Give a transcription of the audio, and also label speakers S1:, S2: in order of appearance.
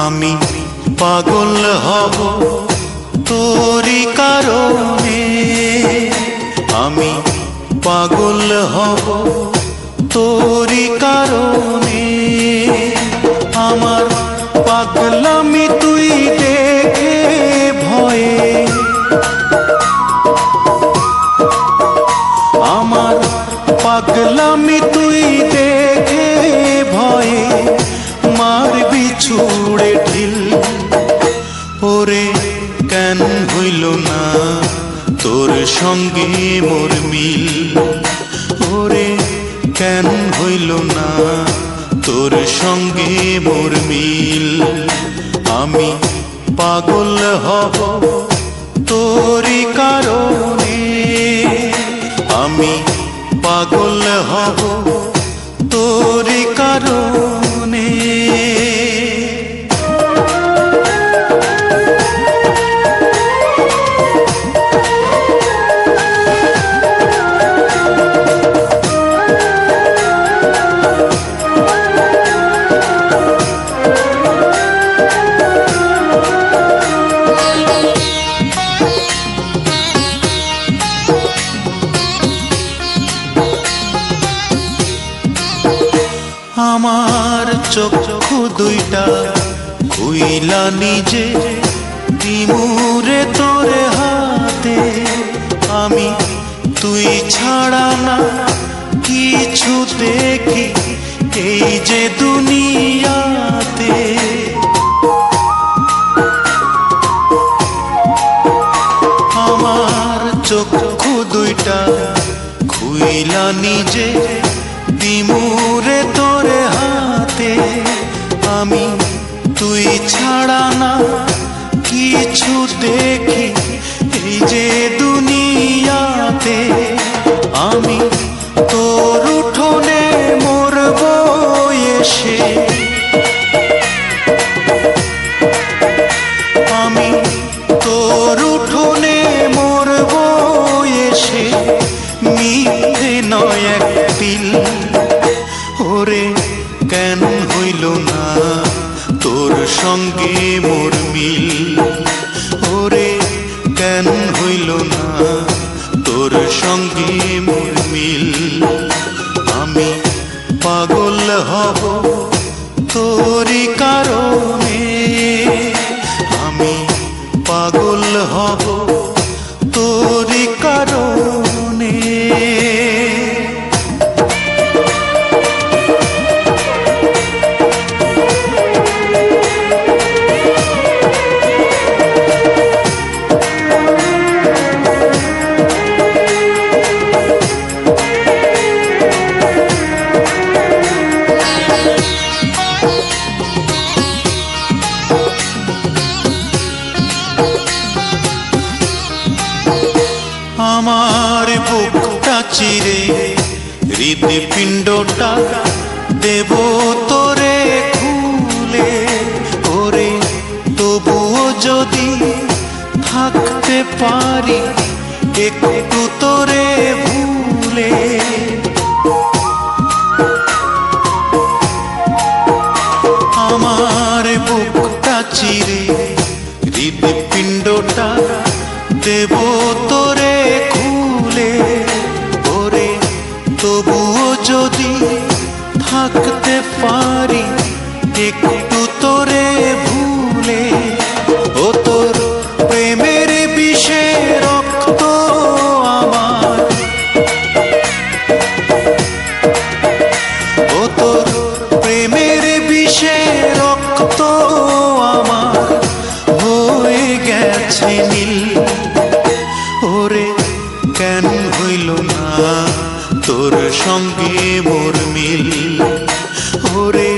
S1: আমি পাগল হব তোরি কারণে, আমি পাগল হব তোরি কারণে। আমার পাগলামি তুই দেখে ভয়ে, আমার পাগলামি তুই দেখে ভয়ে মারবি ছুড়ে ঢিল। ওরে কেন হইল না তোর সঙ্গে মোর মিল, ওরে কেন হইল না তোর সঙ্গে মোর মিল। আমি পাগল হব তোরি কারণে, আমি পাগল হব তোরি কারণে। আমার চক্ষু দুইটা খুইলা নিজে দিমুরে তোরে হাতে, আমি তুই ছাড়া না কিছু দেখি এই যে দুনিয়াতে। আমার চক্ষু দুইটা খুইলা নিজে দিমুরে তোরে হাতে, আমি তুই ছাড়া না কিছু দেখি এই যে দুনিয়াতে। আমি তোর উঠোনে মরব এসে, আমি তোর উঠোনে মরব এসে মিথ্যে নয় এক পিল। ওরে কেন হইল না তোর সঙ্গে মোর মিল, ওরে কেন হইল না তোর সঙ্গে মোর মিল। আমি পাগল হব তোরি কারণে, আমি পাগল হব তোরি কারণে। আমার বুকটা চিরে হৃদপিণ্ডটা দেব তোরে খুলে, ওরে তবুও যদি থাকতে পারি একটু তোরে ভুলে। আমার বুকটা চিরে হৃদপিণ্ডটা দেব তোরে খুলে, ওরে তবুও যদি থাকতে পারি একটু তোরে ভুলে। ও তোর প্রেমের বিষে রক্ত আমার, ও তোর প্রেমের বিষে রক্ত আমার হয়ে গেছে নীল। ওরে কেন হইল না তোর সঙ্গে মোর মিল, ওরে